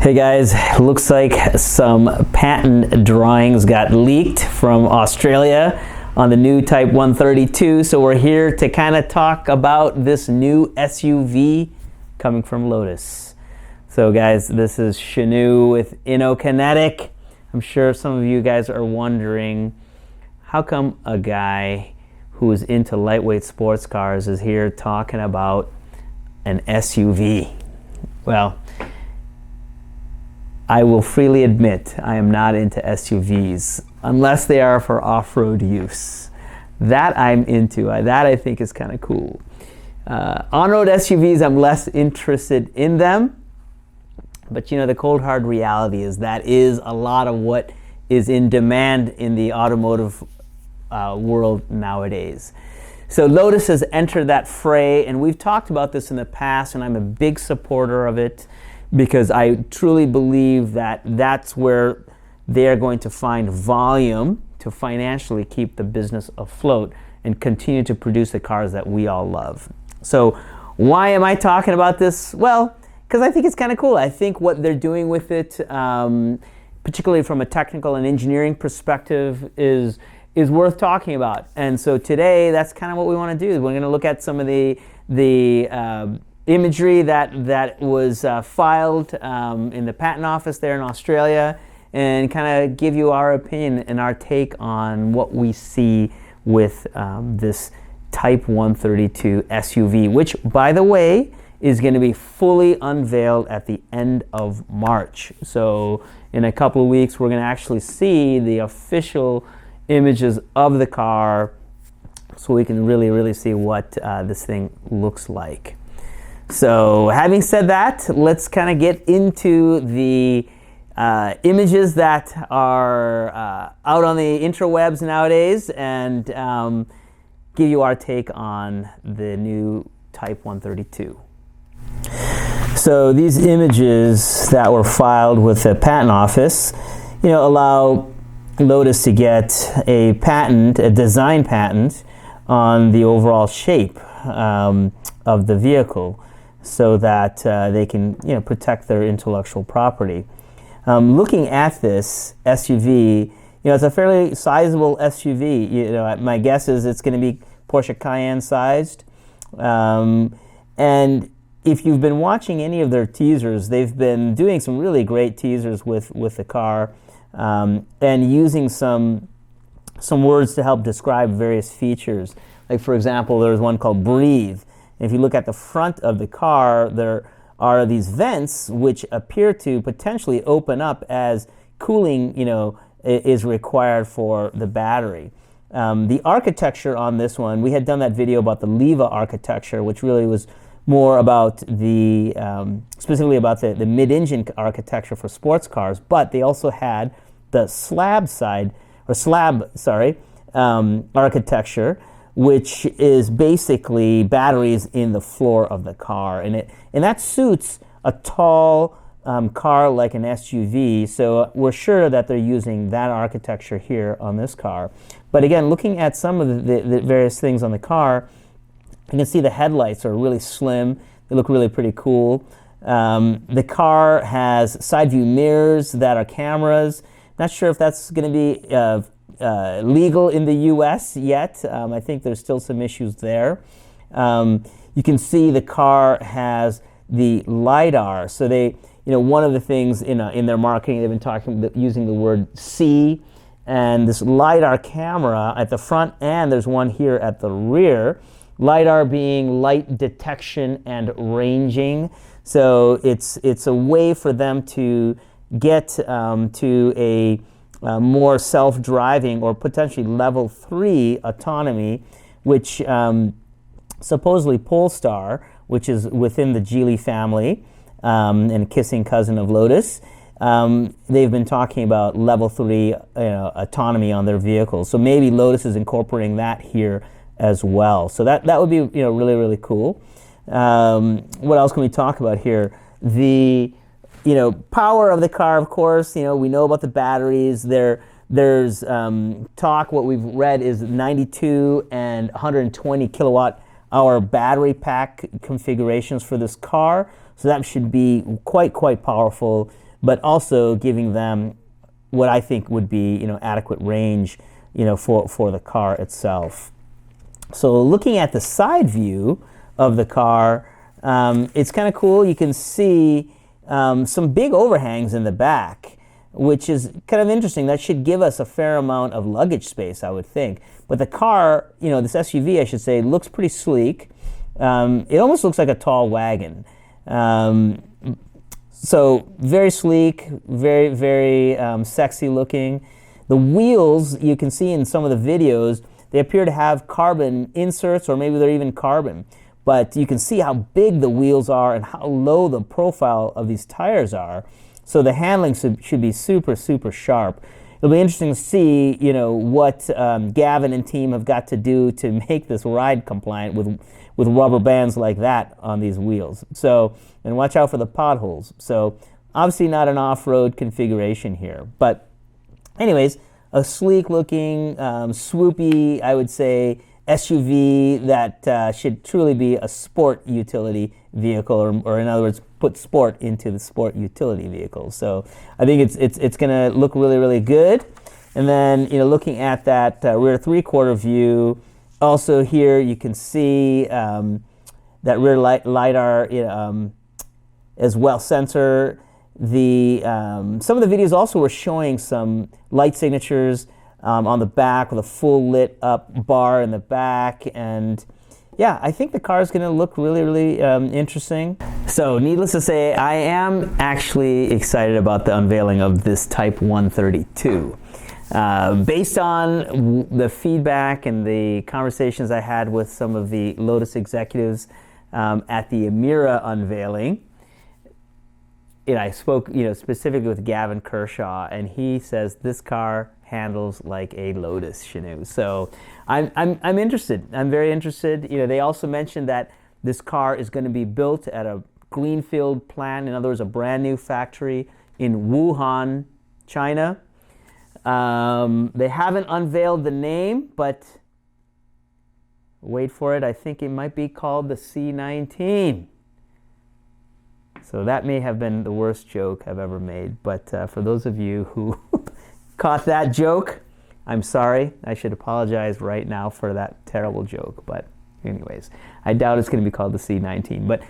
Hey guys, looks like some patent drawings got leaked from Australia on the new Type 132. So we're here to kind of talk about this new SUV coming from Lotus. So guys, this is Shanu with InnoKinetic. I'm sure some of you guys are wondering, how come a guy who is into lightweight sports cars is here talking about an SUV? Well, I will freely admit I am not into SUVs unless they are for off-road use. That I'm into. That I think is kind of cool. On-road SUVs, I'm less interested in them. But you know, the cold hard reality is that is a lot of what is in demand in the automotive world nowadays. So Lotus has entered that fray, and we've talked about this in the past, and I'm a big supporter of it, because I truly believe that that's where they're going to find volume to financially keep the business afloat and continue to produce the cars that we all love. So why am I talking about this? Well, because I think it's kind of cool. I think what they're doing with it, particularly from a technical and engineering perspective, is worth talking about. And so today, that's kind of what we want to do. We're going to look at some of the imagery that was filed in the patent office there in Australia, and kind of give you our opinion and our take on what we see with this Type 132 SUV, which, by the way, is going to be fully unveiled at the end of March. So in a couple of weeks, we're going to actually see the official images of the car, so we can really see what this thing looks like. So having said that, let's kind of get into the images that are out on the interwebs nowadays, and give you our take on the new Type 132. So these images that were filed with the patent office, you know, allow Lotus to get a patent, a design patent, on the overall shape of the vehicle, so that they can, you know, protect their intellectual property. Looking at this SUV, you know, it's a fairly sizable SUV. You know, my guess is it's going to be Porsche Cayenne sized. And if you've been watching any of their teasers, they've been doing some really great teasers with the car, and using some words to help describe various features. Like, for example, there's one called Breathe. If you look at the front of the car, there are these vents which appear to potentially open up as cooling, you know, is required for the battery. The architecture on this one, we had done that video about the Leva architecture, which really was more about the, specifically about the mid-engine architecture for sports cars, but they also had the slab architecture, which is basically batteries in the floor of the car, and that suits a tall car like an SUV. So we're sure that they're using that architecture here on this car. But again, looking at some of the various things on the car, you can see the headlights are really slim. They look really pretty cool. The car has side view mirrors that are cameras. Not sure if that's going to be legal in the US yet. I think there's still some issues there. You can see the car has the LiDAR. So they, you know, one of the things in their marketing, they've been using the word see, and this LiDAR camera at the front, and there's one here at the rear. LiDAR being light detection and ranging. So it's a way for them to get to a more self-driving or potentially level 3 autonomy, which supposedly Polestar, which is within the Geely family and kissing cousin of Lotus, they've been talking about level 3 autonomy on their vehicles. So maybe Lotus is incorporating that here as well. So that would be, you know, really cool. What else can we talk about here? The, you know, power of the car, of course. You know, we know about the batteries. There's talk, what we've read is 92 and 120 kilowatt hour battery pack configurations for this car. So that should be quite powerful. but also giving them what I think would be, adequate range, for the car itself. So looking at the side view of the car, it's kind of cool. You can see some big overhangs in the back, which is kind of interesting. That should give us a fair amount of luggage space, I would think. But the car, this SUV, I should say, looks pretty sleek. It almost looks like a tall wagon. So very sleek, very, very sexy looking. The wheels, you can see in some of the videos, they appear to have carbon inserts, or maybe they're even carbon. But you can see how big the wheels are and how low the profile of these tires are. So the handling should be super, super sharp. It'll be interesting to see, what Gavin and team have got to do to make this ride compliant with rubber bands like that on these wheels. So, and watch out for the potholes. So obviously not an off-road configuration here. But anyways, a sleek looking, swoopy, I would say, SUV that should truly be a sport utility vehicle, or in other words, put sport into the sport utility vehicle. So I think it's going to look really, really good. And then, looking at that rear three-quarter view, also here you can see that rear LiDAR as well sensor. Some of the videos also were showing some light signatures on the back with a full lit up bar in the back. And yeah, I think the car is going to look really, really interesting. So needless to say, I am actually excited about the unveiling of this Type 132. Based on the feedback and the conversations I had with some of the Lotus executives at the Emira unveiling, I spoke, specifically with Gavin Kershaw, and he says this car handles like a Lotus, Shanu. So I'm interested. I'm very interested. They also mentioned that this car is going to be built at a greenfield plant, in other words, a brand new factory in Wuhan, China. They haven't unveiled the name, but wait for it. I think it might be called the C19. So that may have been the worst joke I've ever made. But for those of you who caught that joke, I'm sorry. I should apologize right now for that terrible joke. But anyways, I doubt it's going to be called the C19. But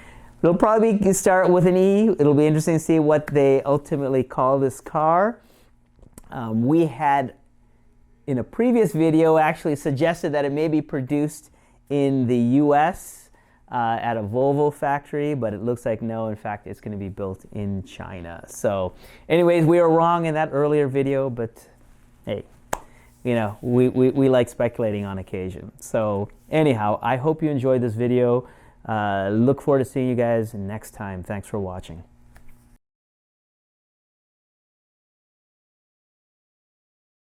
it'll probably start with an E. It'll be interesting to see what they ultimately call this car. We had, in a previous video, actually suggested that it may be produced in the U.S., at a Volvo factory, but it looks like no, in fact, it's going to be built in China. So anyways, we were wrong in that earlier video, but hey, we like speculating on occasion. So anyhow, I hope you enjoyed this video. Look forward to seeing you guys next time. Thanks for watching.